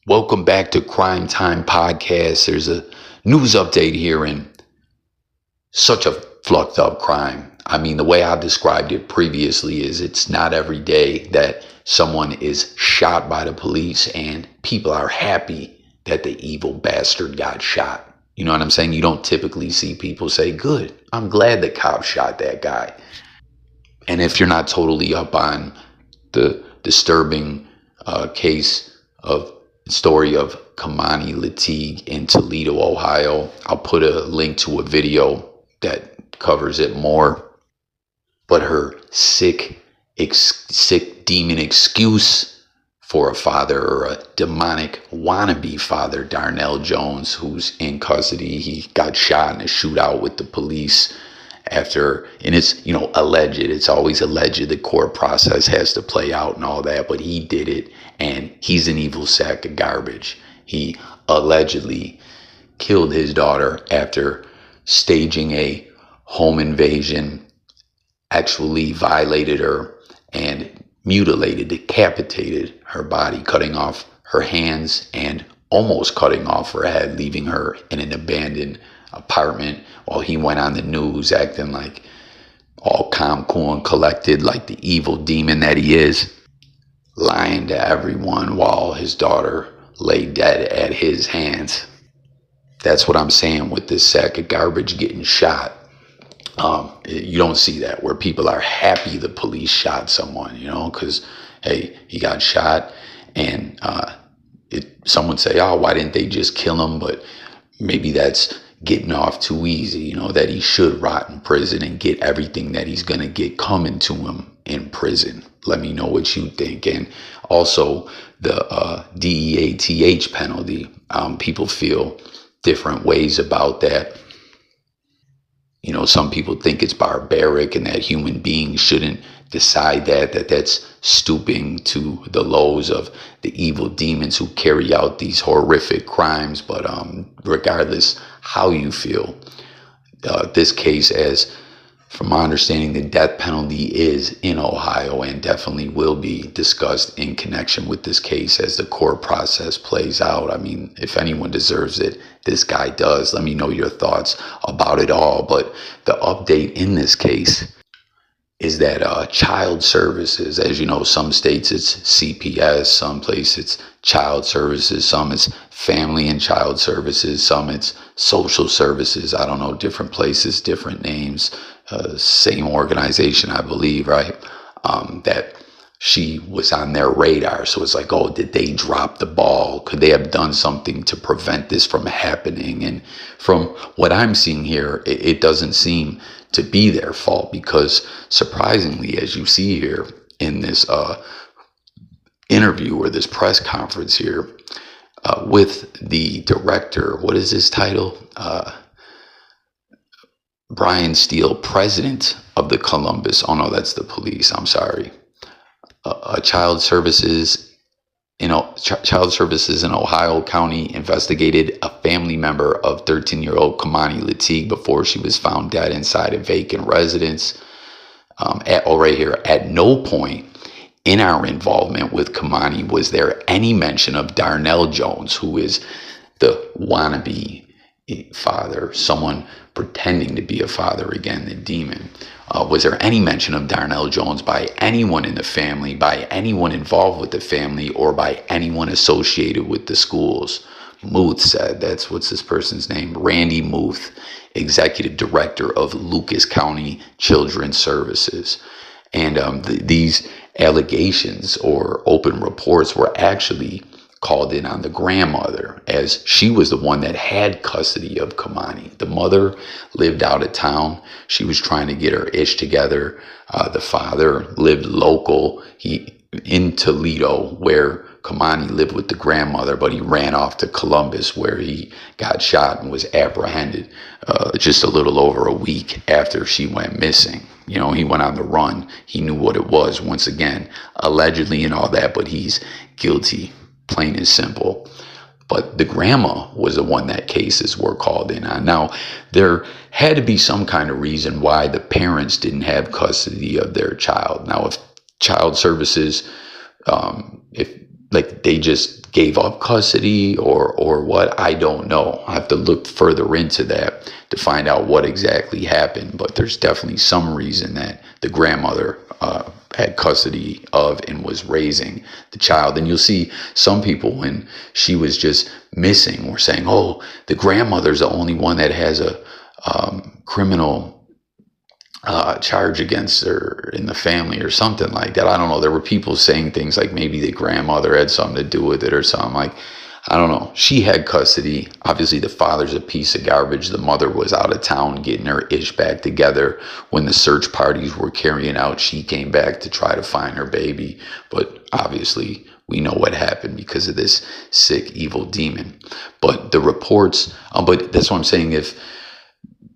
Welcome back to Crime Time Podcast. There's a news update here, and such a fucked up crime. I mean, the way I described it previously is it's not every day that someone is shot by the police and people are happy that the evil bastard got shot. You know what I'm saying? You don't typically see people say, good, I'm glad the cop shot that guy. And if you're not totally up on the disturbing case of story of Keimani Latigue in Toledo, Ohio, I'll put a link to a video that covers it more. But her sick demon excuse for a father, or a demonic wannabe father, Darnell Jones, who's in custody. He got shot in a shootout with the police after, and it's, alleged. It's always alleged. The court process has to play out and all that, but he did it, and he's an evil sack of garbage. He allegedly killed his daughter after staging a home invasion, actually violated her and mutilated, decapitated her body, cutting off her hands and almost cutting off her head, leaving her in an abandoned apartment while he went on the news acting like all calm, cool, and collected, like the evil demon that he is, lying to everyone while his daughter lay dead at his hands. That's what I'm saying with this sack of garbage getting shot. You don't see that where people are happy the police shot someone, because, hey, he got shot, and some would say, oh, why didn't they just kill him? But maybe that's getting off too easy, that he should rot in prison and get everything that he's going to get coming to him in prison. Let me know what you think. And also the DEATH penalty. People feel different ways about that. Some people think it's barbaric and that human beings shouldn't decide that's stooping to the lows of the evil demons who carry out these horrific crimes. But regardless how you feel, this case, as from my understanding, the death penalty is in Ohio and definitely will be discussed in connection with this case as the court process plays out. I mean, if anyone deserves it, this guy does. Let me know your thoughts about it all. But the update in this case is that child services, as you know, some states it's CPS, some places it's child services, some it's family and child services, some it's social services. I don't know, different places, different names, same organization, I believe, right? That she was on their radar. So it's like, oh, did they drop the ball? Could they have done something to prevent this from happening? And from what I'm seeing here, it doesn't seem to be their fault, because surprisingly, as you see here in this interview or this press conference here with the director, what is his title? Brian Steele, president of the Columbus. Oh no, that's the police. I'm sorry. Child services in Ohio County investigated a family member of 13-year-old Keimani Latigue before she was found dead inside a vacant residence. At no point in our involvement with Keimani was there any mention of Darnell Jones, who is the wannabe father, someone pretending to be a father, again, the demon. Was there any mention of Darnell Jones by anyone in the family, by anyone involved with the family, or by anyone associated with the schools? Muth said, what's this person's name? Randy Muth, executive director of Lucas County Children's Services. And these allegations or open reports were actually called in on the grandmother, as she was the one that had custody of Keimani. The mother lived out of town. She was trying to get her ish together. The father lived local, in Toledo, where Keimani lived with the grandmother, but he ran off to Columbus, where he got shot and was apprehended just a little over a week after she went missing. He went on the run. He knew what it was, once again, allegedly and all that, but he's guilty, plain and simple. But the grandma was the one that cases were called in on. Now, there had to be some kind of reason why the parents didn't have custody of their child. Now, if child services, if like they just gave up custody or what, I don't know. I have to look further into that to find out what exactly happened, but there's definitely some reason that the grandmother had custody of and was raising the child. And you'll see some people, when she was just missing, were saying, oh, the grandmother's the only one that has a criminal charge against her in the family or something like that. I don't know. There were people saying things like maybe the grandmother had something to do with it or something. Like, I don't know. She had custody. Obviously, the father's a piece of garbage. The mother was out of town getting her ish back together. When the search parties were carrying out, she came back to try to find her baby. But obviously, we know what happened because of this sick, evil demon. But the reports, but that's what I'm saying. If,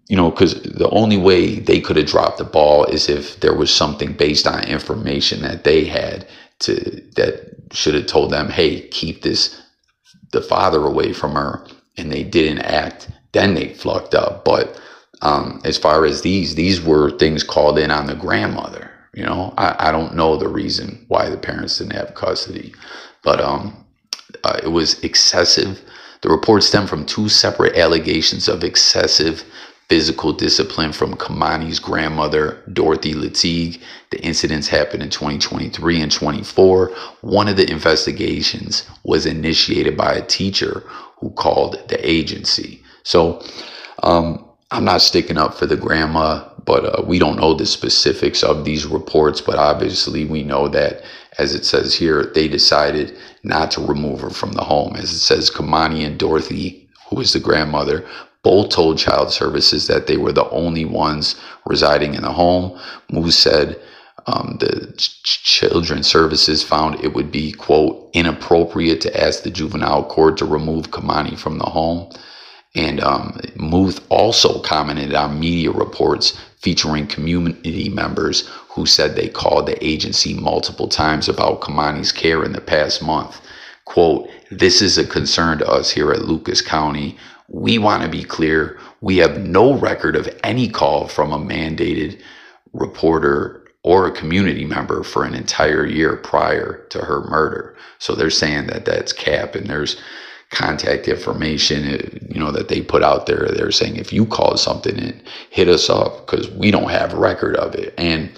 because the only way they could have dropped the ball is if there was something based on information that they had that should have told them, hey, keep the father away from her, and they didn't act. Then they fucked up. But as far as these were things called in on the grandmother. I don't know the reason why the parents didn't have custody, but it was excessive. The report stemmed from two separate allegations of excessive physical discipline from Keimani's grandmother, Dorothy Latigue. The incidents happened in 2023 and 24. One of the investigations was initiated by a teacher who called the agency. So I'm not sticking up for the grandma, but we don't know the specifics of these reports. But obviously we know that, as it says here, they decided not to remove her from the home. As it says, Keimani and Dorothy, who is the grandmother, both told Child Services that they were the only ones residing in the home. Moose said the Children's Services found it would be, quote, inappropriate to ask the juvenile court to remove Keimani from the home. And Muth also commented on media reports featuring community members who said they called the agency multiple times about Keimani's care in the past month. Quote, this is a concern to us here at Lucas County. We want to be clear. We have no record of any call from a mandated reporter or a community member for an entire year prior to her murder. So they're saying that that's cap, and there's contact information, that they put out there. They're saying, if you call something in, hit us up, because we don't have a record of it. And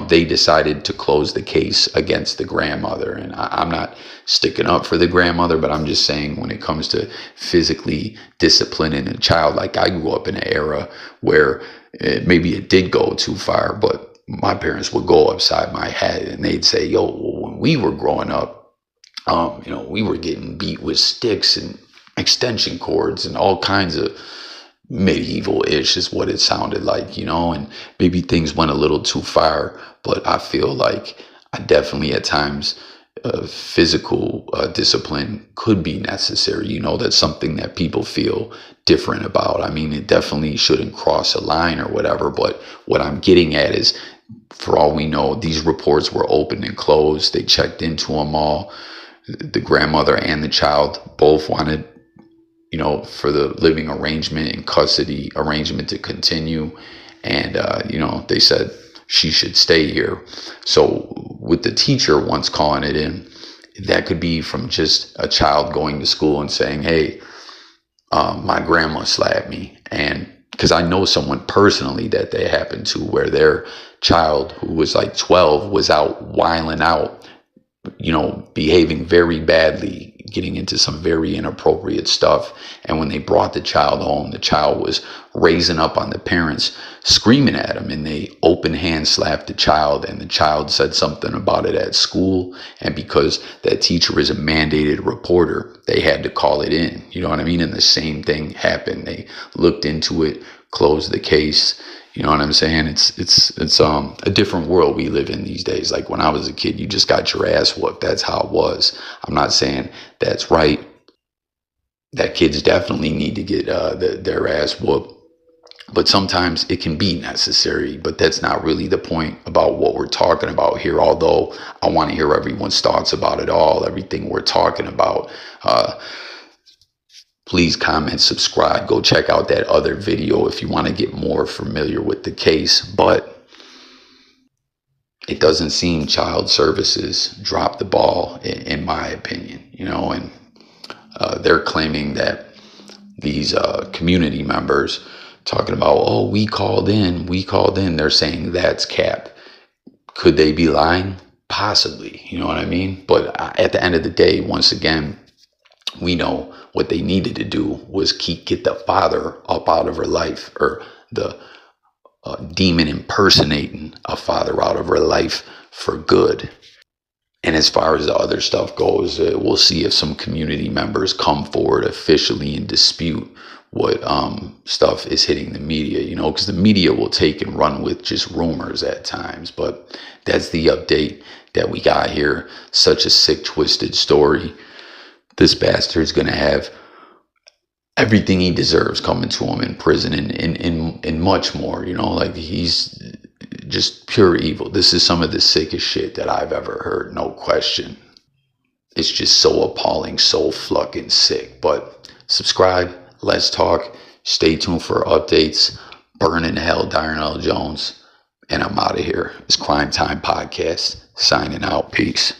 they decided to close the case against the grandmother. And I'm not sticking up for the grandmother, but I'm just saying, when it comes to physically disciplining a child, like, I grew up in an era where maybe it did go too far, but my parents would go upside my head and they'd say, yo, well, when we were growing up, we were getting beat with sticks and extension cords and all kinds of medieval-ish is what it sounded like, and maybe things went a little too far. But I feel like I definitely at times physical discipline could be necessary. That's something that people feel different about. I mean, it definitely shouldn't cross a line or whatever. But what I'm getting at is, for all we know, these reports were opened and closed. They checked into them all. The grandmother and the child both wanted, for the living arrangement and custody arrangement to continue. And, they said she should stay here. So with the teacher once calling it in, that could be from just a child going to school and saying, hey, my grandma slapped me. And because I know someone personally that they happened to, where their child, who was like 12, was out whiling out, behaving very badly, getting into some very inappropriate stuff. And when they brought the child home, the child was raising up on the parents, screaming at him, and they open hand slapped the child. And the child said something about it at school. And because that teacher is a mandated reporter, they had to call it in. You know what I mean? And the same thing happened. They looked into it, closed the case. You know what I'm saying? It's a different world we live in these days. Like, when I was a kid, you just got your ass whooped. That's how it was. I'm not saying that's right. That kids definitely need to get their ass whooped. But sometimes it can be necessary. But that's not really the point about what we're talking about here. Although I want to hear everyone's thoughts about it all, everything we're talking about. Please comment, subscribe, go check out that other video if you want to get more familiar with the case. But it doesn't seem child services dropped the ball, in my opinion, and they're claiming that these community members talking about, oh, we called in, they're saying that's cap. Could they be lying? Possibly, you know what I mean? But at the end of the day, once again, we know what they needed to do was get the father up out of her life, or the demon impersonating a father out of her life for good. And as far as the other stuff goes, we'll see if some community members come forward officially and dispute what stuff is hitting the media, because the media will take and run with just rumors at times. But that's the update that we got here. Such a sick, twisted story. This bastard's going to have everything he deserves coming to him in prison, and much more, like he's just pure evil. This is some of the sickest shit that I've ever heard, no question. It's just so appalling, so fucking sick. But subscribe, let's talk, stay tuned for updates. Burn in hell, Darnell Jones, and I'm out of here. It's Crime Time Podcast, signing out. Peace.